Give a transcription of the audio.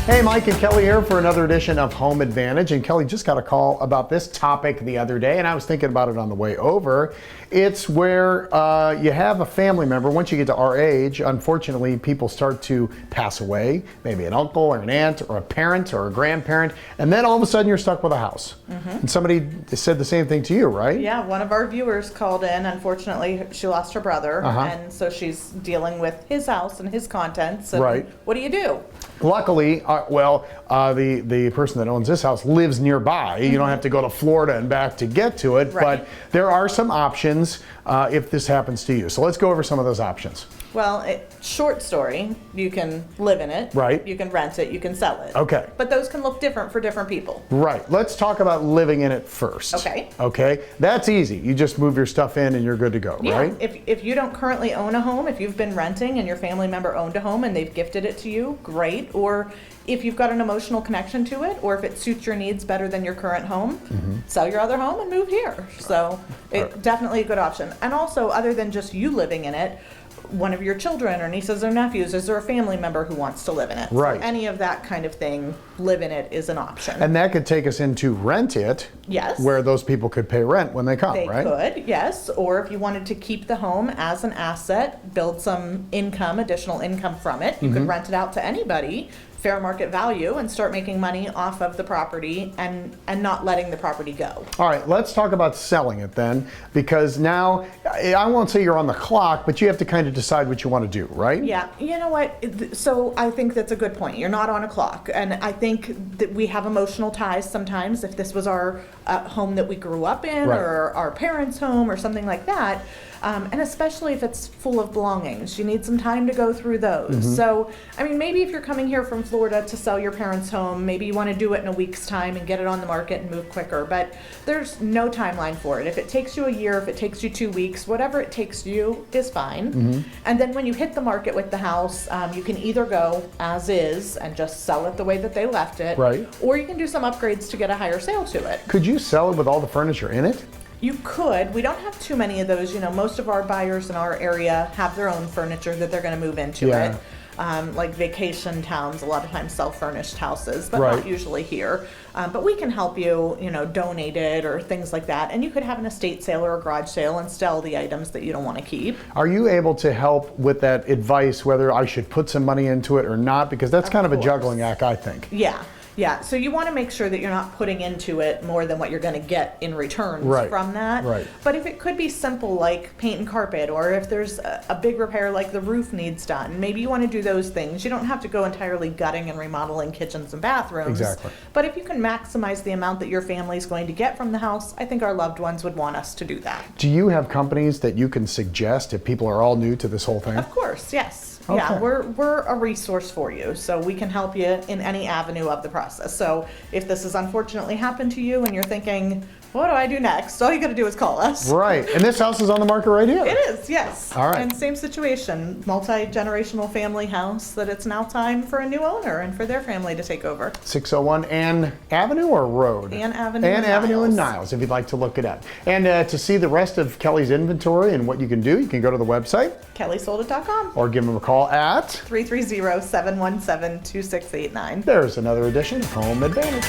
Hey, Mike and Kelly here for another edition of Home Advantage. And Kelly just got a call about this topic the other day, and I was thinking about it on the way over. It's where you have a family member. Once you get to our age, unfortunately, people start to pass away, maybe an uncle or an aunt or a parent or a grandparent, and then all of a sudden you're stuck with a house. And somebody said the same thing to you, right? Yeah, one of our viewers called in. Unfortunately, she lost her brother, and so she's dealing with his house and his contents. And Right. what do you do? Luckily, the person that owns this house lives nearby. You don't have to go to Florida and back to get to it, Right. but there are some options if this happens to you. So let's go over some of those options. Well, short story, you can live in it. Right. You can rent it, you can sell it. Okay. But those can look different for different people. Right. Let's talk about living in it first. Okay. Okay. That's easy. You just move your stuff in and you're good to go, Yeah. right? If you don't currently own a home, if you've been renting and your family member owned a home and they've gifted it to you, great. Or if you've got an emotional connection to it, or if it suits your needs better than your current home, sell your other home and move here. So definitely a good option. And also, other than just you living in it, one of your children or nieces or nephews, is there a family member who wants to live in it? Right. So any of that kind of thing, live in it is an option. And that could take us into rent it. Yes. Where those people could pay rent when they come, They right? could, yes. Or if you wanted to keep the home as an asset, build some income, additional income from it, you could rent it out to anybody, fair market value, and start making money off of the property and not letting the property go. All right, let's talk about selling it then, because now, I won't say you're on the clock, but you have to kind of decide what you want to do, right? Yeah, you know what? So I think that's a good point. You're not on a clock. And I think that we have emotional ties sometimes. If this was our home that we grew up in, Right. or our parents' home or something like that, and especially if it's full of belongings, you need some time to go through those. So, I mean, maybe if you're coming here from Florida to sell your parents' home, maybe you want to do it in a week's time and get it on the market and move quicker. But there's no timeline for it. If it takes you a year, if it takes you 2 weeks, whatever it takes you is fine. And then when you hit the market with the house, you can either go as is and just sell it the way that they left it, Right. or you can do some upgrades to get a higher sale to it. Could you sell it with all the furniture in it? You could. We don't have too many of those. You know, most of our buyers in our area have their own furniture that they're going to move into Yeah. it. Like vacation towns, a lot of times sell furnished houses, but Right. not usually here. But we can help you, donate it or things like that. And you could have an estate sale or a garage sale and sell the items that you don't want to keep. Are you able to help with that advice, whether I should put some money into it or not? Because that's kind of a course. juggling act, I think. Yeah. Yeah, so you want to make sure that you're not putting into it more than what you're going to get in returns Right, from that. right. But if it could be simple like paint and carpet, or if there's a big repair like the roof needs done, maybe you want to do those things. You don't have to go entirely gutting and remodeling kitchens and bathrooms. Exactly. But if you can maximize the amount that your family's going to get from the house, I think our loved ones would want us to do that. Do you have companies that you can suggest if people are all new to this whole thing? Of course, yes. Okay. Yeah, we're a resource for you, so we can help you in any avenue of the process. So if this has unfortunately happened to you and you're thinking, what do I do next? All you gotta do is call us. Right, and this house is on the market right here. It is, yes. All right. And same situation, multi-generational family house that it's now time for a new owner and for their family to take over. 601 Ann Avenue or Road? Ann Avenue Ann in Avenue in Niles. Niles, if you'd like to look it up. And to see the rest of Kelly's inventory and what you can do, you can go to the website KellySoldIt.com. or give them a call at. 330-717-2689. There's another edition of Home Advantage.